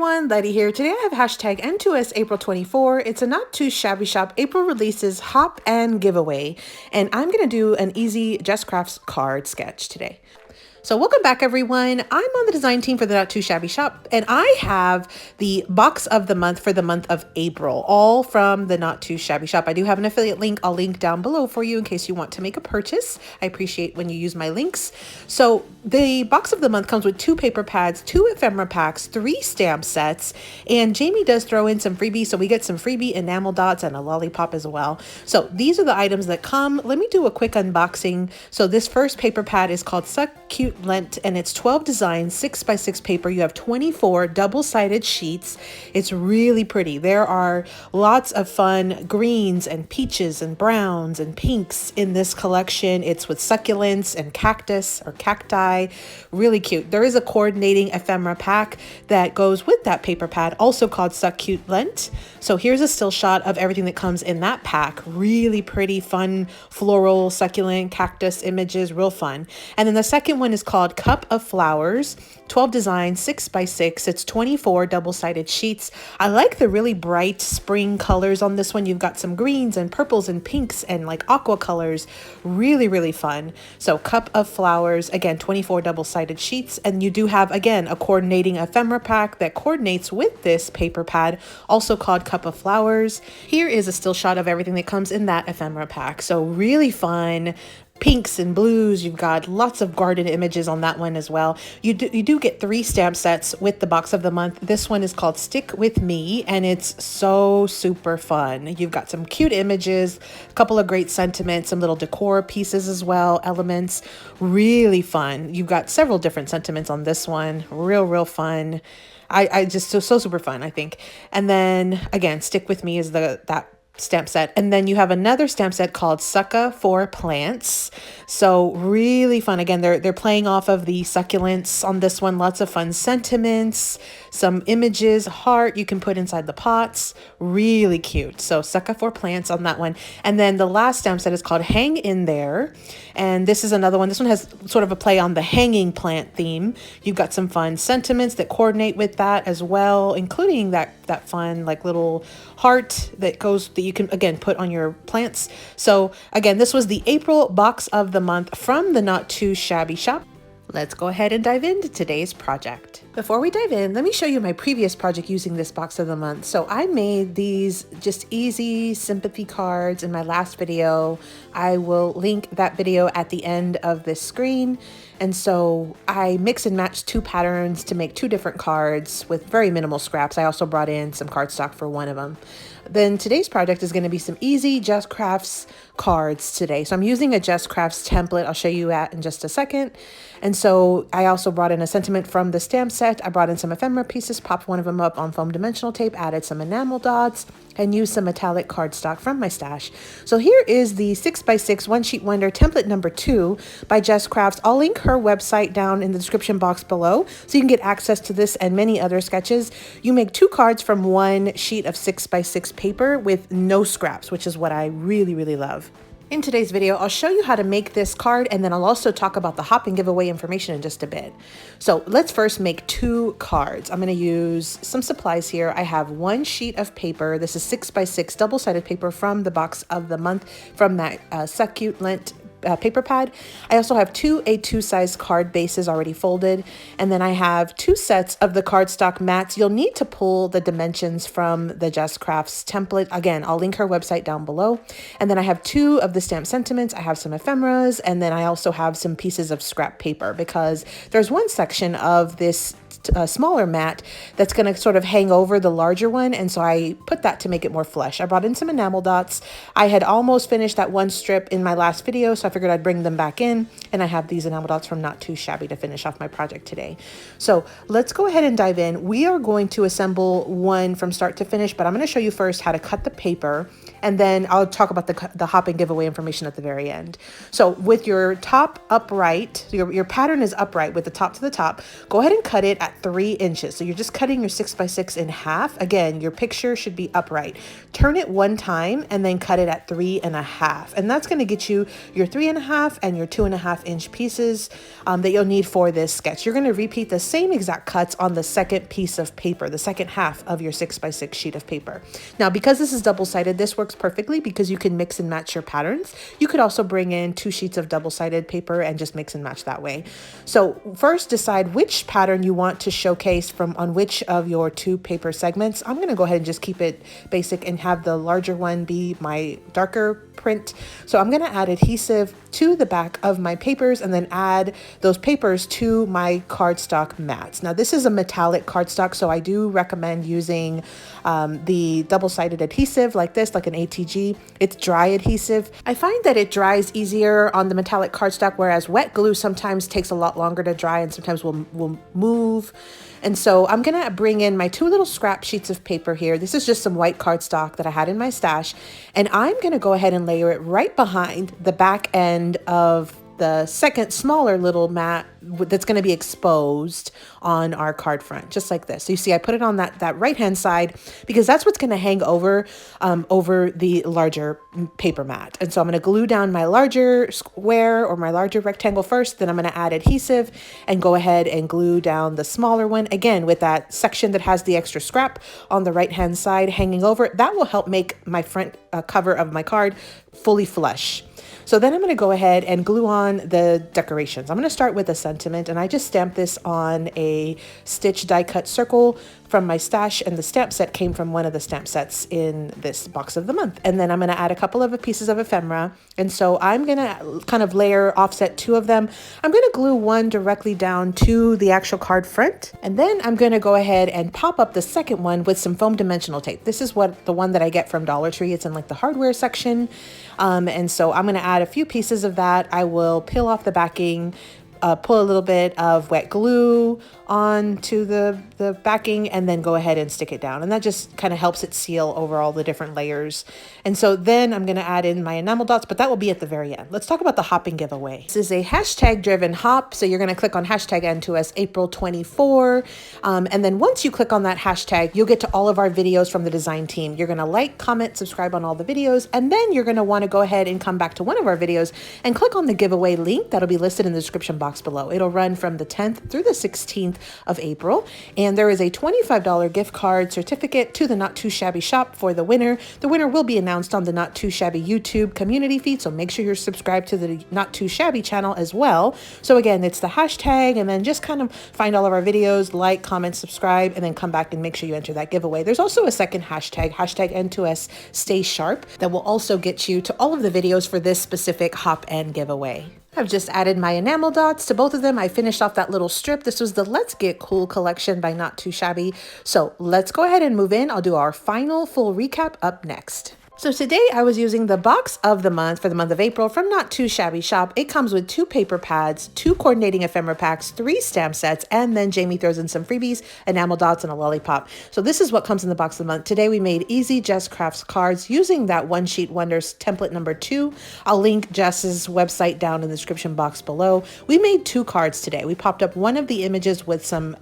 everyone, Letty here. Today I have hashtag N2S April 24. It's a not too shabby shop April releases hop and giveaway. And I'm going to do an easy Just Crafts card sketch today. So welcome back everyone. I'm on the design team for the Not Too Shabby Shop, and I have the box of the month for the month of April, all from the Not Too Shabby Shop. I do have an affiliate link. I'll link down below for you in case you want to make a purchase. I appreciate when you use my links. So the box of the month comes with 2 paper pads, 2 ephemera packs, 3 stamp sets, and Jamie does throw in some freebies, so we get some freebie enamel dots and a lollipop as well. So these are the items that come. Let me do a quick unboxing. So this first paper pad is called Succa Lent, and it's 12 designs, 6x6 paper. You have 24 double-sided sheets. It's really pretty. There are lots of fun greens and peaches and browns and pinks in this collection. It's with succulents and cactus or cacti. Really cute. There is a coordinating ephemera pack that goes with that paper pad, also called Succa Lent. So here's a still shot of everything that comes in that pack. Really pretty, fun, floral, succulent, cactus images, real fun. And then the second one is called Cup of Flowers, 12 designs, 6x6. It's 24 double-sided sheets. I like the really bright spring colors on this one. You've got some greens and purples and pinks and like aqua colors. Really, really fun. So Cup of Flowers, again, 24 double-sided sheets. And you do have, again, a coordinating ephemera pack that coordinates with this paper pad, also called Cup of Flowers. Here is a still shot of everything that comes in that ephemera pack. So really fun. Pinks and blues. You've got lots of garden images on that one as well. You do get 3 stamp sets with the box of the month. This one is called Stick With Me, and it's so super fun. You've got some cute images, a couple of great sentiments, some little decor pieces as well, elements. Really fun. You've got several different sentiments on this one. Real fun. I just so super fun, I think. And then again, Stick With Me is that stamp set. And then you have another stamp set called Succa for Plants. So really fun. Again, they're playing off of the succulents on this one. Lots of fun sentiments, some images, heart you can put inside the pots. Really cute. So Succa for Plants on that one. And then the last stamp set is called Hang In There. And this is another one. This one has sort of a play on the hanging plant theme. You've got some fun sentiments that coordinate with that as well, including that fun like little heart that you can again put on your plants. So again, this was the April box of the month from the Not Too Shabby Shop. Let's go ahead and dive into today's project. Before we dive in, let me show you my previous project using this box of the month. So I made these just easy sympathy cards in my last video. I will link that video at the end of this screen. And so I mix and match 2 patterns to make 2 different cards with very minimal scraps. I also brought in some cardstock for one of them. Then today's project is going to be some easy Just Crafts cards today. So I'm using a Just Crafts template. I'll show you that in just a second. And so I also brought in a sentiment from the stamp set. I brought in some ephemera pieces, popped one of them up on foam dimensional tape, added some enamel dots, and used some metallic cardstock from my stash. So here is the 6x6 One Sheet Wonder template number 2 by Just Crafts. I'll link her website down in the description box below so you can get access to this and many other sketches. You make 2 cards from 1 sheet of 6x6 paper with no scraps, which is what I really love. In today's video, I'll show you how to make this card, and then I'll also talk about the hop and giveaway information in just a bit. So let's first make 2 cards. I'm going to use some supplies here. I have 1 sheet of paper. This is 6x6 double-sided paper from the box of the month from that Succa Lent paper pad. I also have 2 A2 size card bases already folded, and then I have 2 sets of the cardstock mats. You'll need to pull the dimensions from the Just Crafts template. Again, I'll link her website down below. And then I have 2 of the stamp sentiments. I have some ephemeras, and then I also have some pieces of scrap paper because there's one section of this smaller mat that's going to sort of hang over the larger one, and so I put that to make it more flush. I brought in some enamel dots. I had almost finished that one strip in my last video, so I figured I'd bring them back in, and I have these enamel dots from Not Too Shabby to finish off my project today. So let's go ahead and dive in. We are going to assemble one from start to finish, but I'm going to show you first how to cut the paper, and then I'll talk about the hop and giveaway information at the very end. So with your top upright, your pattern is upright with the top to the top, go ahead and cut it at 3 inches. So you're just cutting your 6x6 in half. Again, your picture should be upright. Turn it one time and then cut it at 3.5. And that's going to get you your 3.5 and your 2.5-inch pieces that you'll need for this sketch. You're going to repeat the same exact cuts on the second piece of paper, the second half of your 6x6 sheet of paper. Now, because this is double-sided, this works perfectly because you can mix and match your patterns. You could also bring in 2 sheets of double-sided paper and just mix and match that way. So first, decide which pattern you want to showcase on which of your 2 paper segments. I'm going to go ahead and just keep it basic and have the larger one be my darker print. So I'm going to add adhesive to the back of my papers and then add those papers to my cardstock mats. Now, this is a metallic cardstock, so I do recommend using the double-sided adhesive like this, like an ATG. It's dry adhesive. I find that it dries easier on the metallic cardstock, whereas wet glue sometimes takes a lot longer to dry and sometimes will move. And so I'm going to bring in my 2 little scrap sheets of paper here. This is just some white cardstock that I had in my stash. And I'm going to go ahead and layer it right behind the back end of the second smaller little mat that's going to be exposed on our card front, just like this. So you see, I put it on that right-hand side because that's what's going to hang over the larger paper mat. And so I'm going to glue down my larger square or my larger rectangle first, then I'm going to add adhesive and go ahead and glue down the smaller one. Again, with that section that has the extra scrap on the right-hand side hanging over, that will help make my front cover of my card fully flush. So then I'm going to go ahead and glue on the decorations. I'm going to start with a sentiment, and I just stamped this on a stitch die cut circle from my stash, and the stamp set came from one of the stamp sets in this box of the month. And then I'm going to add a couple of pieces of ephemera, and so I'm going to kind of layer offset 2 of them. I'm going to glue one directly down to the actual card front, and then I'm going to go ahead and pop up the second one with some foam dimensional tape. This is the one that I get from Dollar Tree. It's in like the hardware section, and so I'm going to add a few pieces of that. I will peel off the backing, pull a little bit of wet glue onto the backing, and then go ahead and stick it down. And that just kind of helps it seal over all the different layers. And so then I'm going to add in my enamel dots, but that will be at the very end. Let's talk about the hopping giveaway. This is a hashtag driven hop. So you're going to click on hashtag N2S April 24. And then once you click on that hashtag, you'll get to all of our videos from the design team. You're going to like, comment, subscribe on all the videos. And then you're going to want to go ahead and come back to one of our videos and click on the giveaway link that'll be listed in the description box below. It'll run from the 10th through the 16th of April, and there is a $25 gift card certificate to the Not Too Shabby shop for the winner. The winner will be announced on the Not Too Shabby YouTube community feed, so make sure you're subscribed to the Not Too Shabby channel as well. So again, it's the hashtag, and then just kind of find all of our videos, like, comment, subscribe, and then come back and make sure you enter that giveaway. There's also a second hashtag N2S Stay Sharp, that will also get you to all of the videos for this specific hop and giveaway. I've just added my enamel dots to both of them. I finished off that little strip. This was the Let's Get Cool collection by Not Too Shabby. So let's go ahead and move in. I'll do our final full recap up next. So today I was using the box of the month for the month of April from Not Too Shabby shop. It comes with 2 paper pads, 2 coordinating ephemera packs, 3 stamp sets, and then Jamie throws in some freebies, enamel dots, and a lollipop. So this is what comes in the box of the month. Today we made easy Jess Crafts cards using that One Sheet Wonders template number 2. I'll link Jess's website down in the description box below. We made 2 cards today. We popped up one of the images with some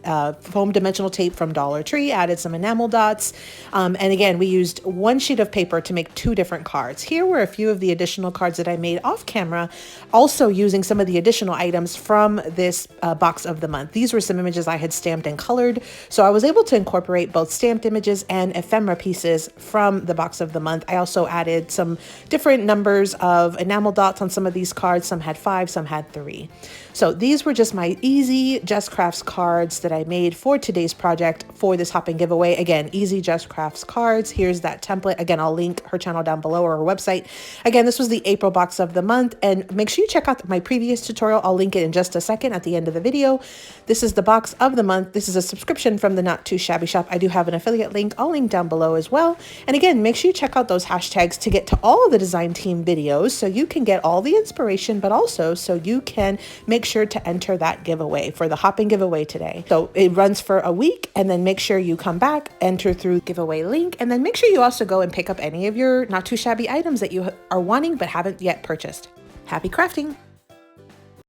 foam dimensional tape from Dollar Tree, added some enamel dots, and again, we used 1 sheet of paper to make 2 different cards. Here were a few of the additional cards that I made off camera, also using some of the additional items from this box of the month. These were some images I had stamped and colored, so I was able to incorporate both stamped images and ephemera pieces from the box of the month. I also added some different numbers of enamel dots on some of these cards. Some had 5, some had 3. So these were just my easy Jess Crafts cards that I made for today's project for this hopping giveaway. Again, easy Jess Crafts cards. Here's that template. Again, I'll link her channel down below or her website. Again, this was the April box of the month, and make sure you check out my previous tutorial. I'll link it in just a second at the end of the video. This is the box of the month. This is a subscription from the Not Too Shabby shop. I do have an affiliate link. I'll link down below as well. And again, make sure you check out those hashtags to get to all of the design team videos so you can get all the inspiration, but also so you can make sure to enter that giveaway for the hopping giveaway today. So it runs for a week, and then make sure you come back, enter through giveaway link, and then make sure you also go and pick up any of your your not too shabby items that you are wanting but haven't yet purchased. Happy crafting!